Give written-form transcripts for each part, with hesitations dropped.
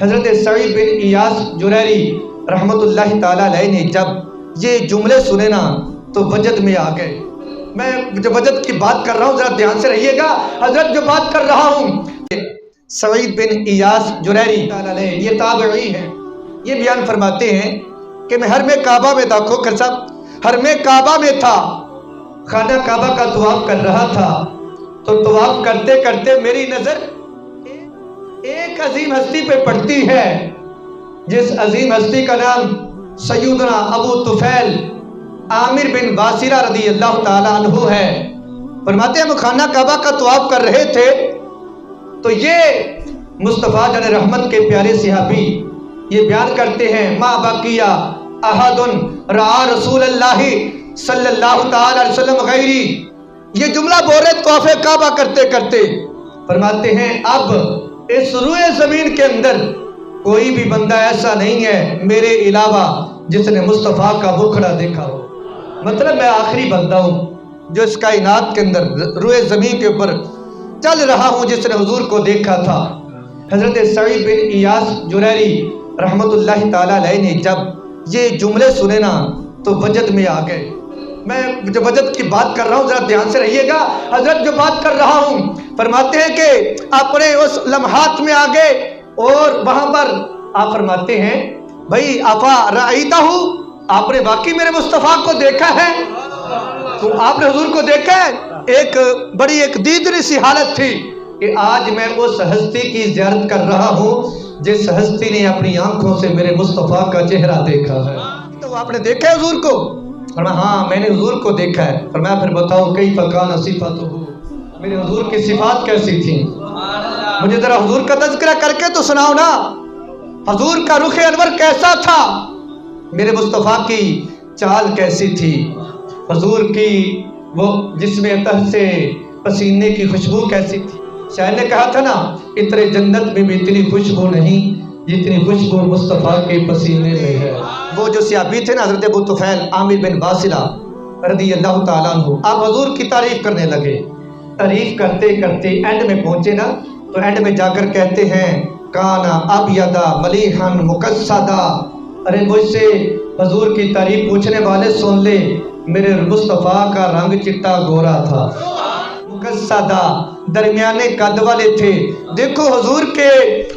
حضرت سعید بن ایاس جریری رحمت اللہ تعالیٰ علیہ نے جب یہ جملے سنے نا تو وجد میں آ گئے۔ میں جو وجد کی بات کر رہا ہوں ذرا دھیان سے رہیے گا، حضرت جو بات کر رہا ہوں سعید بن ایاس جریری تعالیٰ علیہ یہ تابعی ہیں، یہ بیان فرماتے ہیں کہ میں حرم کعبہ میں تھا، کھوکھر صاحب حرم کعبہ میں تھا، خانہ کعبہ کا طواف کر رہا تھا، تو طواف کرتے کرتے میری نظر ایک عظیم ہستی پہ پڑتی ہے، جس عظیم ہستی کا نام سیدنا ابو طفیل عامر بن واصلہ رضی اللہ تعالیٰ عنہ ہے۔ فرماتے ہیں ہم خانہ کعبہ کا طواف کر رہے تھے تو یہ مصطفیٰ جان رحمت کے پیارے صحابی یہ بیان کرتے ہیں ما بقیہ احد رعا رسول اللہ صلی اللہ تعالیٰ علیہ وسلم غیری، یہ جملہ بول رہے طواف کعبہ کرتے کرتے، فرماتے ہیں اب اس روئے زمین کے اندر کوئی بھی بندہ ایسا نہیں ہے میرے علاوہ جس نے مصطفیٰ کا مکھڑا دیکھا ہو، مطلب میں آخری بندہ ہوں جو اس کائنات کے اندر روئے زمین کے اوپر چل رہا ہوں جس نے حضور کو دیکھا تھا۔ حضرت سعید بن ایاس جریری رحمت اللہ تعالیٰ علیہ نے جب یہ جملے سنے نا تو وجد میں آ گئے۔ میں جو وجد کی بات کر رہا ہوں ذرا دھیان سے رہیے گا، حضرت جو بات کر رہا ہوں فرماتے ہیں کہ اپنے اس لمحات میں آگے اور وہاں پر آپ فرماتے ہیں بھائی افا رأیتہ، آپ نے واقعی میرے مصطفیٰ کو دیکھا ہے؟ تو آپ نے حضور کو دیکھا ہے؟ ایک بڑی ایک دیدنی سی حالت تھی کہ آج میں اس ہستی کی زیارت کر رہا ہوں جس ہستی نے اپنی آنکھوں سے میرے مصطفیٰ کا چہرہ دیکھا ہے۔ تو آپ نے دیکھا ہے حضور کو؟ فرمایا ہاں میں نے حضور کو دیکھا ہے۔ فرمایا پھر بتاؤ کیف کان صفاتہ، میرے حضور کی صفات کیسی تھی؟ مجھے ذرا حضور کا تذکرہ کر کے تو سناؤ نا، حضور کا رخ انور کیسا تھا، میرے مصطفیٰ کی چال کیسی تھی، حضور کی وہ جسم اطہر سے پسینے کی خوشبو کیسی تھی۔ شاعر نے کہا تھا نا اتنے جنت میں بھی اتنی خوشبو نہیں جتنی خوشبو مصطفیٰ کے پسینے میں ہے۔ وہ جو صحابی تھے نا حضرت ابو طفیل عامر بن واصلہ رضی اللہ تعالیٰ عنہ، آپ حضور کی تعریف کرنے لگے، تعریف کرتے کرتے اینڈ میں پہنچے نا تو اینڈ میں جا کر کہتے ہیں کانا ابیضا ملیحا مقصدا، ارے مجھ سے حضور کی تعریف پوچھنے والے سن لے، میرے مصطفیٰ کا رنگ چٹا گورا تھا، مقصدا درمیانے قد والے تھے۔ دیکھو حضور کے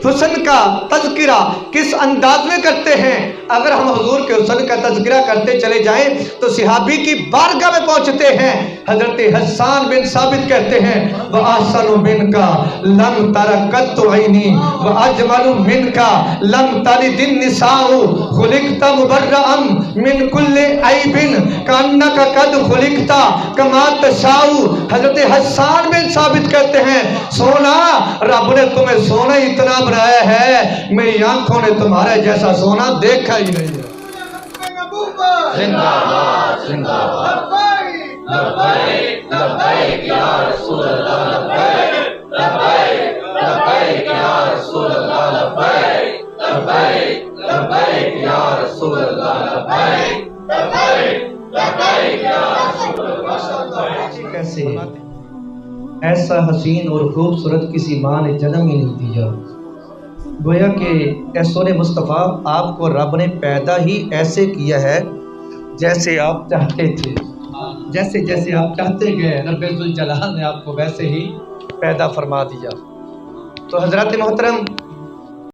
حسن کا تذکرہ کس انداز میں کرتے ہیں، اگر ہم حضور کے حسن کا تذکرہ کرتے چلے جائیں تو صحابی کی بارگاہ میں پہنچتے ہیں۔ حضرت حسان بن ثابت کہتے ہیں وَأَحْسَنُ مِنْكَ لَمْ تَرَ قَطُّ عَيْنِي وَأَجْمَلُ مِنْكَ لَمْ تَلِدِ النِّسَاءُ خُلِقْتَ مُبَرَّأً مِنْ كُلِّ عَيْبٍ كَأَنَّكَ قَدْ خُلِقْتَ كَمَا تَشَاءُ۔ حضرت حسان بن ثابت کہتے ہیں سونا رب نے تمہیں سونا اتنا بنایا ہے، میری آنکھوں نے تمہارے جیسا سونا دیکھا ہی نہیں ہے۔ زندہ باد زندہ باد، لبیک لبیک یا رسول اللہ، لبیک لبیک لبیک یا رسول اللہ، لبیک لبیک لبیک یا رسول اللہ، لبیک لبیک لبیک یا رسول اللہ۔ کیسے ایسا حسین اور خوبصورت کسی ماں نے جنم ہی نہیں دیا، گویا کہ اے سونے مصطفیٰ آپ کو رب نے پیدا ہی ایسے کیا ہے جیسے آپ چاہتے تھے، جیسے جیسے آپ چاہتے گئے رب ذوالجلال نے آپ کو ویسے ہی پیدا فرما دیا۔ تو حضرات محترم